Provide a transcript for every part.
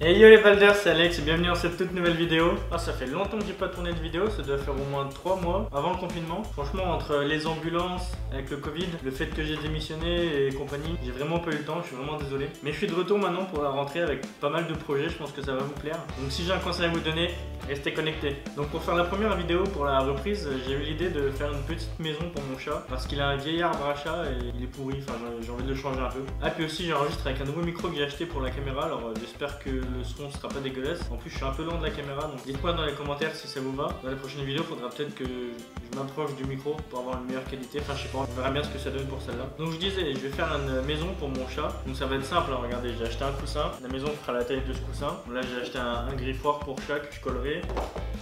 Hey yo les Balders, c'est Alex et bienvenue dans cette toute nouvelle vidéo. Ça fait longtemps que j'ai pas tourné de vidéo, ça doit faire au moins 3 mois avant le confinement. Franchement, entre les ambulances, avec le Covid, le fait que j'ai démissionné et compagnie, j'ai vraiment pas eu le temps, je suis vraiment désolé. Mais je suis de retour maintenant pour la rentrée avec pas mal de projets, je pense que ça va vous plaire. Donc si j'ai un conseil à vous donner, restez connectés. Donc pour faire la première vidéo pour la reprise, j'ai eu l'idée de faire une petite maison pour mon chat parce qu'il a un vieil arbre à chat et il est pourri, enfin j'ai envie de le changer un peu. Ah puis aussi j'enregistre avec un nouveau micro que j'ai acheté pour la caméra, alors j'espère que le son sera pas dégueulasse. En plus je suis un peu loin de la caméra, donc dites-moi dans les commentaires si ça vous va. Dans les prochaines vidéos, il faudra peut-être que je m'approche du micro pour avoir une meilleure qualité. Enfin je sais pas, on verra bien ce que ça donne pour celle-là. Donc je disais, je vais faire une maison pour mon chat. Donc ça va être simple, hein. Regardez, j'ai acheté un coussin. La maison fera la taille de ce coussin. Là j'ai acheté un griffoir pour chat que je collerai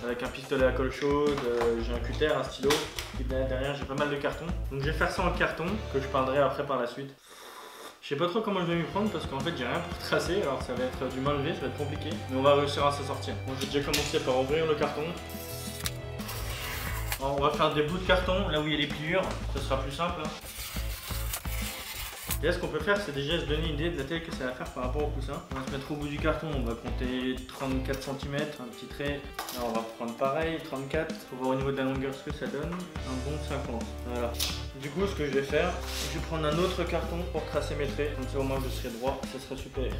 avec un pistolet à colle chaude, j'ai un cutter, un stylo. Et derrière j'ai pas mal de carton. Donc je vais faire ça en carton que je peindrai après par la suite. Je sais pas trop comment je vais m'y prendre parce qu'en fait j'ai rien pour tracer, alors ça va être du main levée, ça va être compliqué, mais on va réussir à s'en sortir. Bon, j'ai déjà commencé par ouvrir le carton. Alors, on va faire des bouts de carton là où il y a les pliures, ce sera plus simple. Et là ce qu'on peut faire, c'est déjà se donner une idée de la taille que ça va faire par rapport au coussin. On va se mettre au bout du carton, on va compter 34 cm, un petit trait. Là on va prendre pareil, 34. Faut voir au niveau de la longueur ce que ça donne. Un bon 50. Voilà. Du coup ce que je vais faire, je vais prendre un autre carton pour tracer mes traits. Comme ça au moins je serai droit, ça serait super.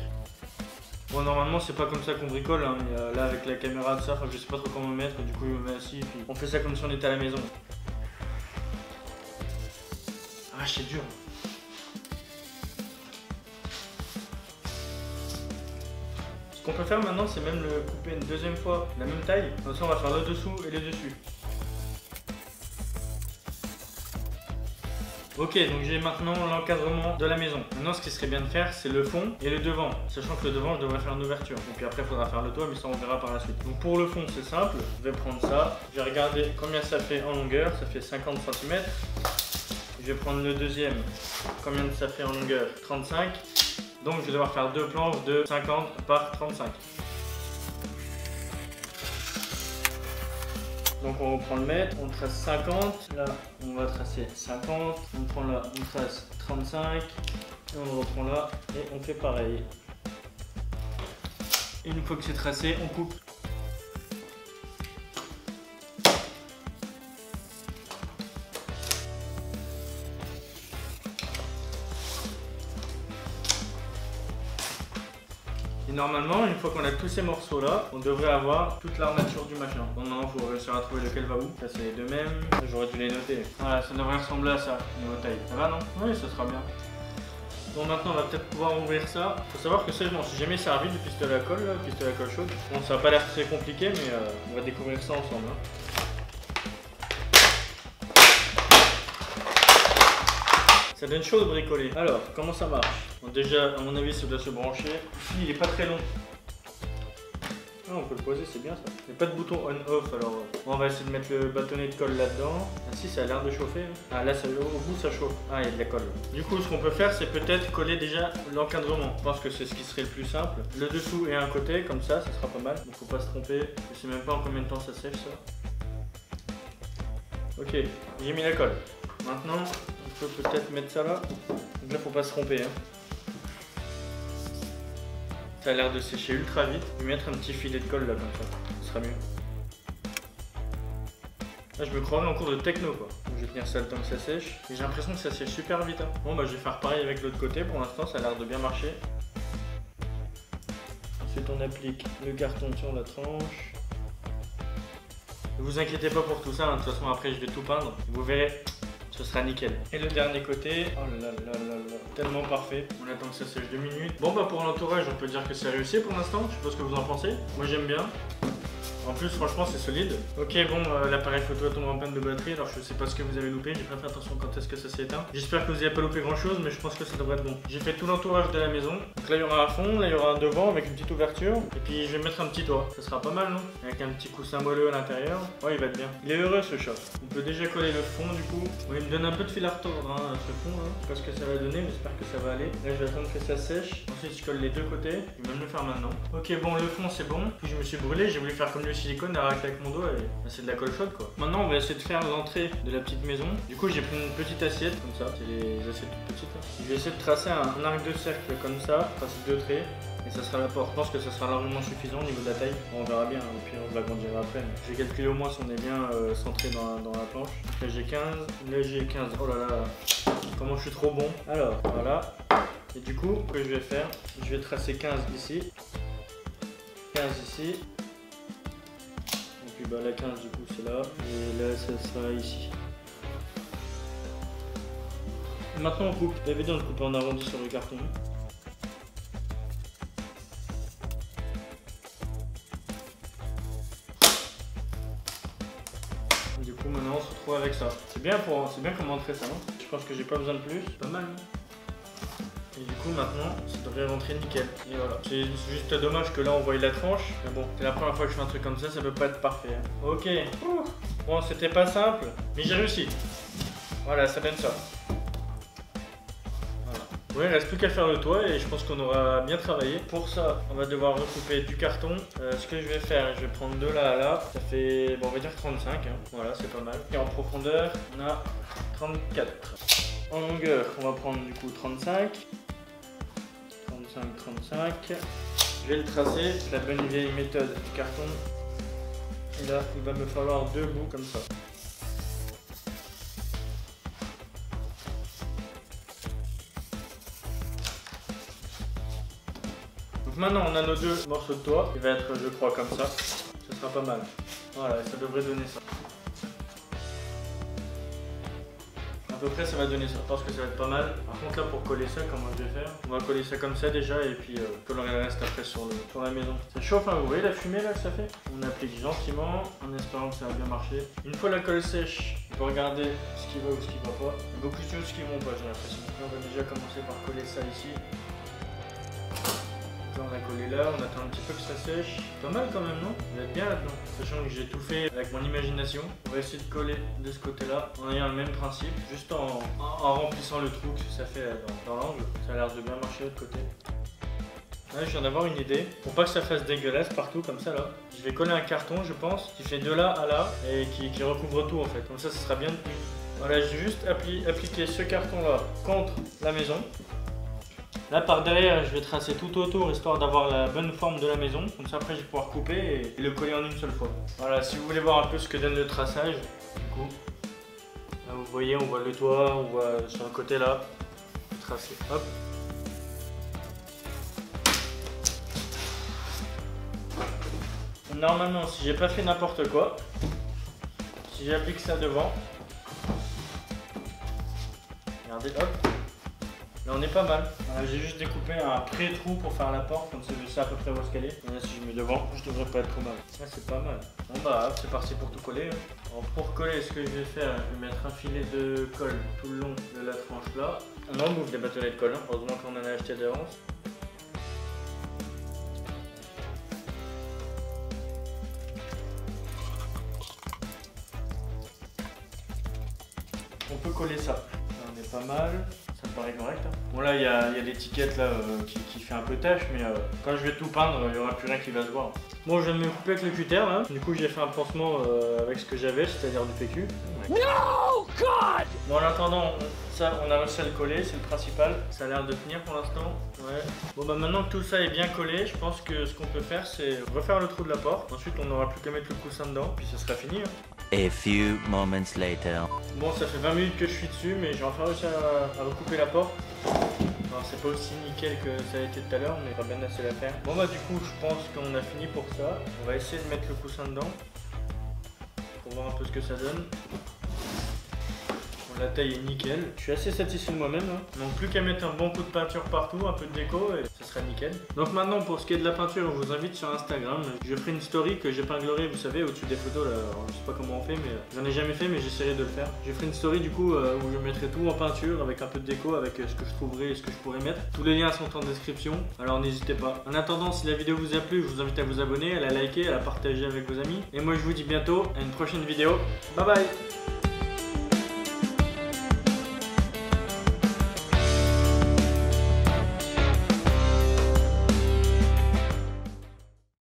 Bon normalement c'est pas comme ça qu'on bricole, hein, mais là avec la caméra de ça, je sais pas trop comment me mettre, du coup je me mets assis et puis on fait ça comme si on était à la maison. Ah c'est dur. Ce qu'on peut faire maintenant, c'est même le couper une deuxième fois la même taille. Comme ça, on va faire le dessous et le dessus. Ok, donc j'ai maintenant l'encadrement de la maison. Maintenant, ce qui serait bien de faire, c'est le fond et le devant. Sachant que le devant, je devrais faire une ouverture. Et puis après, il faudra faire le toit, mais ça, on verra par la suite. Donc pour le fond, c'est simple. Je vais prendre ça. Je vais regarder combien ça fait en longueur. Ça fait 50 cm. Je vais prendre le deuxième. Combien ça fait en longueur? 35. Donc je vais devoir faire deux planches de 50 par 35. Donc on reprend le mètre, on trace 50, là on va tracer 50, on prend là, on trace 35, et on reprend là, et on fait pareil. Et une fois que c'est tracé, on coupe. Et normalement, une fois qu'on a tous ces morceaux là, on devrait avoir toute l'armature du machin. Bon, non, il faut réussir à trouver lequel va où. Ça c'est les deux mêmes. J'aurais dû les noter. Voilà, ça devrait ressembler à ça, niveau taille. Ça va non? Oui, ça sera bien. Bon, maintenant on va peut-être pouvoir ouvrir ça. Faut savoir que ça, je m'en suis jamais servi du pistolet à colle, là, pistolet à colle chaude. Bon, ça va pas l'air très compliqué, mais on va découvrir ça ensemble. Hein. Ça donne chaud de bricoler. Alors, comment ça marche? Bon, déjà, à mon avis, ça doit se brancher. Ici, il est pas très long. Ah, on peut le poser, c'est bien ça. Il n'y a pas de bouton on-off, alors on va essayer de mettre le bâtonnet de colle là-dedans. Ah si, ça a l'air de chauffer. Ah là, au bout, ça chauffe. Ah, il y a de la colle. Du coup, ce qu'on peut faire, c'est peut-être coller déjà l'encadrement. Je pense que c'est ce qui serait le plus simple. Le dessous et un côté, comme ça sera pas mal. Donc, faut pas se tromper. Je sais même pas en combien de temps ça sèche, ça. Ok, j'ai mis la colle. Maintenant, on peut peut-être mettre ça là. Donc là, faut pas se tromper. Hein. Ça a l'air de sécher ultra vite. Je vais mettre un petit filet de colle là comme ça. Ce sera mieux. Là, je me croirais en cours de techno quoi. Donc, je vais tenir ça le temps que ça sèche. Et j'ai l'impression que ça sèche super vite. Hein. Bon bah je vais faire pareil avec l'autre côté. Pour l'instant, ça a l'air de bien marcher. Ensuite, on applique le carton sur la tranche. Ne vous inquiétez pas pour tout ça. Hein. De toute façon, après, je vais tout peindre. Vous verrez. Ce sera nickel. Et le dernier côté, oh là là là là, tellement parfait. On attend que ça sèche 2 minutes. Bon bah pour l'entourage, on peut dire que c'est réussi pour l'instant. Je sais pas ce que vous en pensez. Moi j'aime bien. En plus franchement c'est solide. Ok bon l'appareil photo tombe en panne de batterie, alors je sais pas ce que vous avez loupé, j'ai pas fait attention quand est-ce que ça s'est éteint. J'espère que vous n'avez pas loupé grand chose, mais je pense que ça devrait être bon. J'ai fait tout l'entourage de la maison. Donc là il y aura un fond, là il y aura un devant avec une petite ouverture. Et puis je vais mettre un petit toit, ça sera pas mal non? Avec un petit coussin moelleux à l'intérieur. Ouais il va être bien. Il est heureux ce chat. On peut déjà coller le fond du coup. Bon, il me donne un peu de fil à retordre hein, ce fond là. Je sais pas ce que ça va donner, mais j'espère que ça va aller. Là je vais attendre que ça sèche. Ensuite je colle les deux côtés. Je vais même le faire maintenant. Ok bon le fond c'est bon. Puis je me suis brûlé, j'ai voulu faire comme lui de silicone, elle racle avec mon doigt et c'est de la colle chaude quoi. Maintenant on va essayer de faire l'entrée de la petite maison. Du coup j'ai pris une petite assiette comme ça, c'est les assiettes toutes petites là. Je vais essayer de tracer un arc de cercle comme ça, tracer 2 traits. Et ça sera la porte. Je pense que ça sera largement suffisant au niveau de la taille. Bon, on verra bien, et puis on l'agrandira après. Mais je vais calculer au moins si on est bien centré dans la planche. Là j'ai 15, là j'ai 15. Oh là là, comment je suis trop bon. Alors voilà. Et du coup, ce que je vais faire, je vais tracer 15 ici, 15 ici. Et puis bah la 15 du coup c'est là. Et là ça sera ici. Maintenant on coupe. J'avais dit on coupe en arrondi sur le carton. Du coup maintenant on se retrouve avec ça. C'est bien comme entrée ça, non? Je pense que j'ai pas besoin de plus. Pas mal. Et du coup maintenant ça devrait rentrer nickel. Et voilà. C'est juste dommage que là on voit la tranche. Mais bon, c'est la première fois que je fais un truc comme ça peut pas être parfait. Hein. Ok. Bon, c'était pas simple, mais j'ai réussi. Voilà, ça donne ça. Ouais, il reste plus qu'à faire le toit et je pense qu'on aura bien travaillé. Pour ça, on va devoir recouper du carton. Ce que je vais faire, je vais prendre de là à là. Ça fait, bon, on va dire 35. Hein. Voilà, c'est pas mal. Et en profondeur, on a 34. En longueur, on va prendre du coup 35. 35, 35. Je vais le tracer, la bonne vieille méthode du carton. Et là, il va me falloir 2 bouts comme ça. Donc maintenant on a nos 2 morceaux de toit, il va être je crois comme ça, ce sera pas mal. Voilà, ça devrait donner ça. À peu près ça va donner ça, je pense que ça va être pas mal. Par contre là pour coller ça, comment je vais faire? On va coller ça comme ça déjà et puis coller le reste après sur la maison. Ça chauffe, hein, vous voyez la fumée là que ça fait? On applique gentiment en espérant que ça va bien marcher. Une fois la colle sèche, on peut regarder ce qui va ou ce qui va pas. Il y a beaucoup de choses qui vont pas j'ai l'impression. On va déjà commencer par coller ça ici. On a collé là, on attend un petit peu que ça sèche. Pas mal quand même, non? On va être bien là-dedans. Sachant que j'ai tout fait avec mon imagination. On va essayer de coller de ce côté-là en ayant le même principe. Juste en remplissant le trou que ça fait dans l'angle. Ça a l'air de bien marcher de l'autre côté. Là, je viens d'avoir une idée. Pour pas que ça fasse dégueulasse partout comme ça là. Je vais coller un carton, je pense, qui fait de là à là et qui recouvre tout en fait. Comme ça sera bien tenu. Voilà, j'ai juste appliqué ce carton-là contre la maison. Là par derrière je vais tracer tout autour histoire d'avoir la bonne forme de la maison. Comme ça après je vais pouvoir couper et le coller en une seule fois. Voilà, si vous voulez voir un peu ce que donne le traçage, du coup, là vous voyez on voit le toit, on voit sur le côté là, tracé, hop. Normalement si j'ai pas fait n'importe quoi, si j'applique ça devant, regardez hop. Là on est pas mal. J'ai juste découpé un pré-trou pour faire la porte, comme ça je sais à peu près où est-ce qu'elle est. Et là si je mets devant, je devrais pas être trop mal. Ouais, c'est pas mal. Bon bah hop, c'est parti pour tout coller. Alors pour coller, ce que je vais faire, je vais mettre un filet de colle tout le long de la tranche là. On en bouffe des bâtonnets de colle, hein. Heureusement qu'on en a acheté d'avance. On peut coller ça. Là, on est pas mal. Ça me paraît correct. Hein. Bon là il y a l'étiquette là qui fait un peu tache, mais quand je vais tout peindre, il n'y aura plus rien qui va se voir. Bon, je viens de me couper avec le cutter là. Du coup j'ai fait un pansement avec ce que j'avais, c'est-à-dire du PQ. No God. Bon en attendant, ça on a réussi à le coller, c'est le principal. Ça a l'air de tenir pour l'instant. Ouais. Bon bah maintenant que tout ça est bien collé, je pense que ce qu'on peut faire c'est refaire le trou de la porte. Ensuite on n'aura plus qu'à mettre le coussin dedans, puis ça sera fini. Hein. A few moments later. Bon, ça fait 20 minutes que je suis dessus, mais j'ai enfin réussi à recouper la porte. Alors c'est pas aussi nickel que ça a été tout à l'heure, mais pas bien assez à faire. Bon bah du coup, je pense qu'on a fini pour ça. On va essayer de mettre le coussin dedans pour voir un peu ce que ça donne. Bon, la taille est nickel. Je suis assez satisfait de moi-même. Hein. Donc plus qu'à mettre un bon coup de peinture partout, un peu de déco et ça sera nickel. Donc maintenant pour ce qui est de la peinture, je vous invite sur Instagram. Je ferai une story que j'épinglerai, vous savez, au-dessus des photos là. Alors, je sais pas comment on fait, mais j'en ai jamais fait, mais j'essaierai de le faire. Je ferai une story du coup où je mettrai tout en peinture avec un peu de déco, avec ce que je trouverai et ce que je pourrais mettre. Tous les liens sont en description, alors n'hésitez pas. En attendant, si la vidéo vous a plu, je vous invite à vous abonner, à la liker, à la partager avec vos amis. Et moi je vous dis bientôt à une prochaine vidéo. Bye bye.